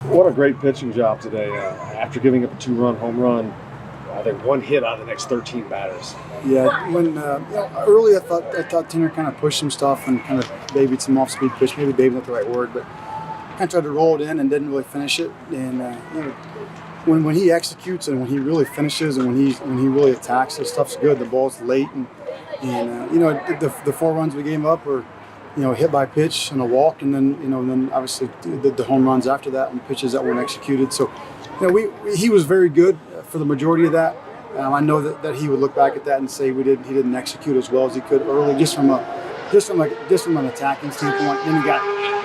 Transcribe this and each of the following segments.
What a great pitching job today. After giving up a 2-run home run, I think one hit out of the next 13 batters. Yeah, when early I thought Tanner kind of pushed some stuff and kind of babied some off-speed pitch. Maybe baby not the right word, but kind of tried to roll it in and didn't really finish it. And when he executes and when he really finishes and when he really attacks, his stuff's good. The ball's late and the 4 runs we gave up were hit by pitch and a walk, and then obviously the home runs after that and pitches that weren't executed. So he was very good for the majority of that. I know that he would look back at that and say he didn't execute as well as he could early, just from an attacking standpoint. Then he got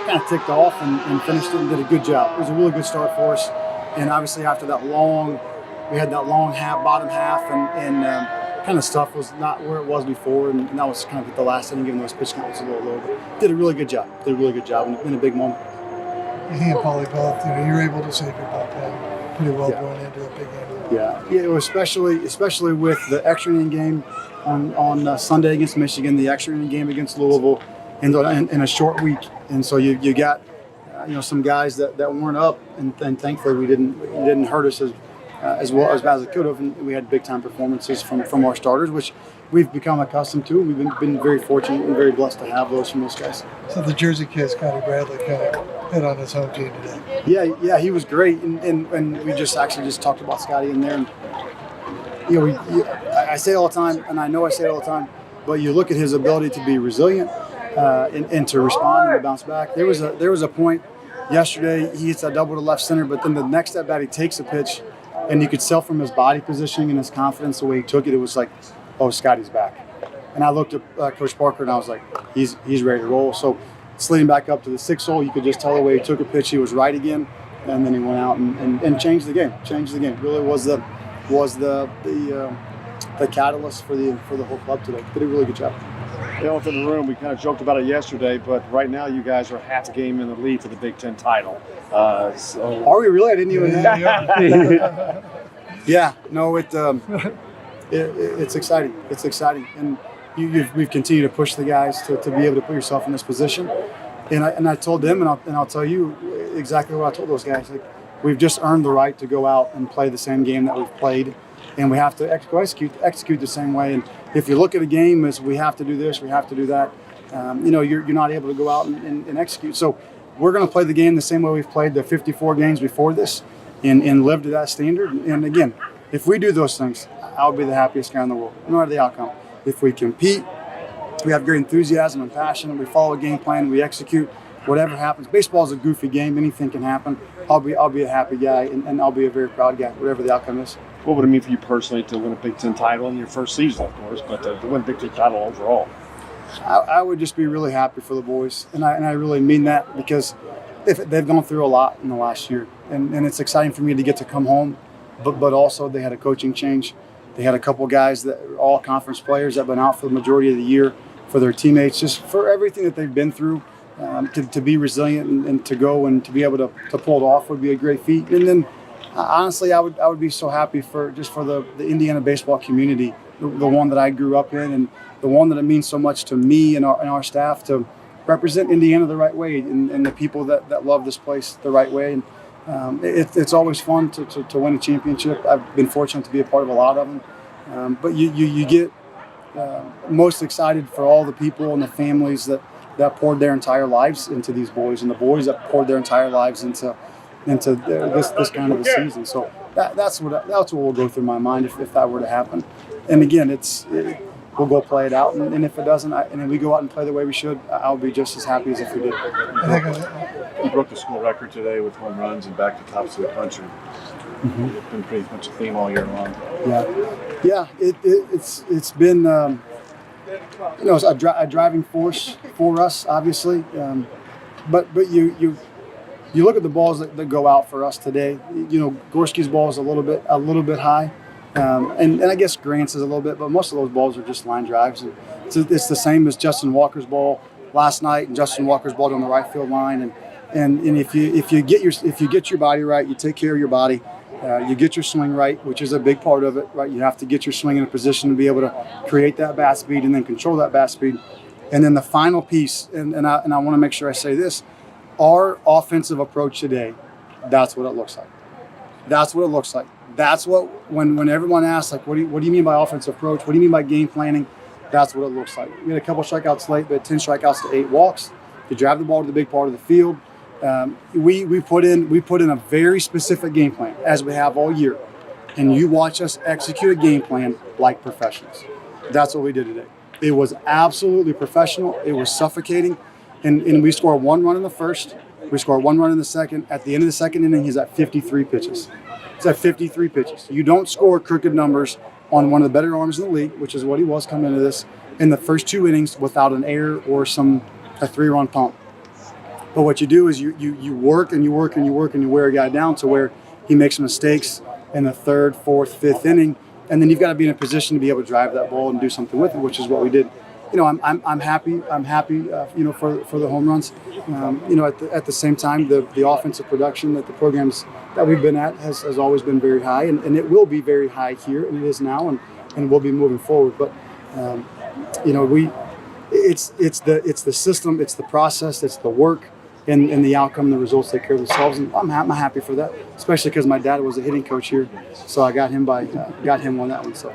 kind of ticked off and finished it and did a good job. It was a really good start for us. And obviously after that we had that long bottom half, and kind of stuff was not where it was before, and that was kind of the last inning, even though his pitch count was a little low. But did a really good job. In a big moment. He and Paulie both, you were able to save your bullpen pretty well going into a big game. Yeah, it was especially with the extra inning game on Sunday against Michigan, the extra inning game against Louisville, and in a short week. And so you got some guys that weren't up, and thankfully it didn't hurt us as well as bad as it could have, and we had big time performances from our starters, which we've become accustomed to. We've been very fortunate and very blessed to have those from those guys. So the Jersey kid, Scotty Bradley, kind of hit on his home team today. Yeah, he was great, and we just talked about Scotty in there. And I say it all the time, and I know I say it all the time, but you look at his ability to be resilient and to respond and to bounce back. There was a point yesterday he hits that double to left center, but then the next at bat he takes a pitch, and you could tell from his body positioning and his confidence the way he took it. It was like, oh, Scotty's back. And I looked at Coach Parker and I was like, he's ready to roll. So sliding back up to the 6th hole, you could just tell the way he took a pitch, he was right again, and then he went out and changed the game. Really was the catalyst for the whole club today. Did a really good job. The elephant in the room, we kind of joked about it yesterday, but right now you guys are half a game in the lead for the Big Ten title. So are we really? I didn't even know. Yeah, no, it's exciting. It's exciting, and we've continued to push the guys to be able to put yourself in this position. And I told them, and I'll tell you exactly what I told those guys. Like, we've just earned the right to go out and play the same game that we've played, and we have to execute the same way. And if you look at a game as we have to do this, we have to do that, you're not able to go out and execute. So we're going to play the game the same way we've played the 54 games before this, and live to that standard. And again, if we do those things, I'll be the happiest guy in the world, no matter the outcome. If we compete, we have great enthusiasm and passion, we follow a game plan, we execute, whatever happens. Baseball is a goofy game, anything can happen. I'll be a happy guy, and I'll be a very proud guy, whatever the outcome is. what would it mean for you personally to win a Big Ten title in your first season, of course, but to win a Big Ten title overall? I would just be really happy for the boys, and I really mean that, because they've gone through a lot in the last year, and it's exciting for me to get to come home, but also they had a coaching change. They had a couple guys that are all conference players that have been out for the majority of the year, for their teammates, just for everything that they've been through. To be resilient and to go and to be able to pull it off would be a great feat. And then honestly, I would be so happy for the Indiana baseball community, the one that I grew up in, and the one that it means so much to me and our staff to represent Indiana the right way, and the people that love this place the right way. And it's always fun to win a championship. I've been fortunate to be a part of a lot of them. But you get most excited for all the people and the families that poured their entire lives into these boys, and the boys that poured their entire lives into this kind of a season. So that's what will go through my mind if that were to happen. And again, we'll go play it out, and if it doesn't, and we go out and play the way we should, I'll be just as happy as if we did. You broke the school record today with home runs and back to tops of the country. Mm-hmm. It's been pretty much a theme all year long. Yeah. It's been a driving force for us, obviously. But you look at the balls that go out for us today. Gorski's ball is a little bit high, and I guess Grant's is a little bit, but most of those balls are just line drives. And it's the same as Justin Walker's ball last night, and Justin Walker's ball down the right field line. And if you get your body right, you take care of your body. You get your swing right, which is a big part of it, right? You have to get your swing in a position to be able to create that bat speed and then control that bat speed. And then the final piece, and I want to make sure I say this, our offensive approach today That's what it looks like. That's what it looks like. That's what, when everyone asks, like, what do you mean by offensive approach? What do you mean by game planning? That's what it looks like. We had a couple strikeouts late, but 10 strikeouts to 8 walks. You drive the ball to the big part of the field. We put in a very specific game plan, as we have all year. And you watch us execute a game plan like professionals. That's what we did today. It was absolutely professional. It was suffocating. And we scored 1 run in the first. We scored 1 run in the second. At the end of the second inning, he's at 53 pitches. He's at 53 pitches. You don't score crooked numbers on one of the better arms in the league, which is what he was coming into this, in the first 2 innings without an error or a 3-run pump. But what you do is you work and you work and you work and you wear a guy down to where he makes mistakes in the 3rd, 4th, 5th inning, and then you've got to be in a position to be able to drive that ball and do something with it, which is what we did. You know, I'm happy. I'm happy. You know, for the home runs. You know, at the same time, the offensive production that the programs that we've been at has always been very high, and it will be very high here, and it is now, and we'll be moving forward. But you know, it's the system, it's the process, it's the work, and the outcome, and the results take care of themselves. And I'm happy for that, especially because my dad was a hitting coach here, so I got him on that one. So.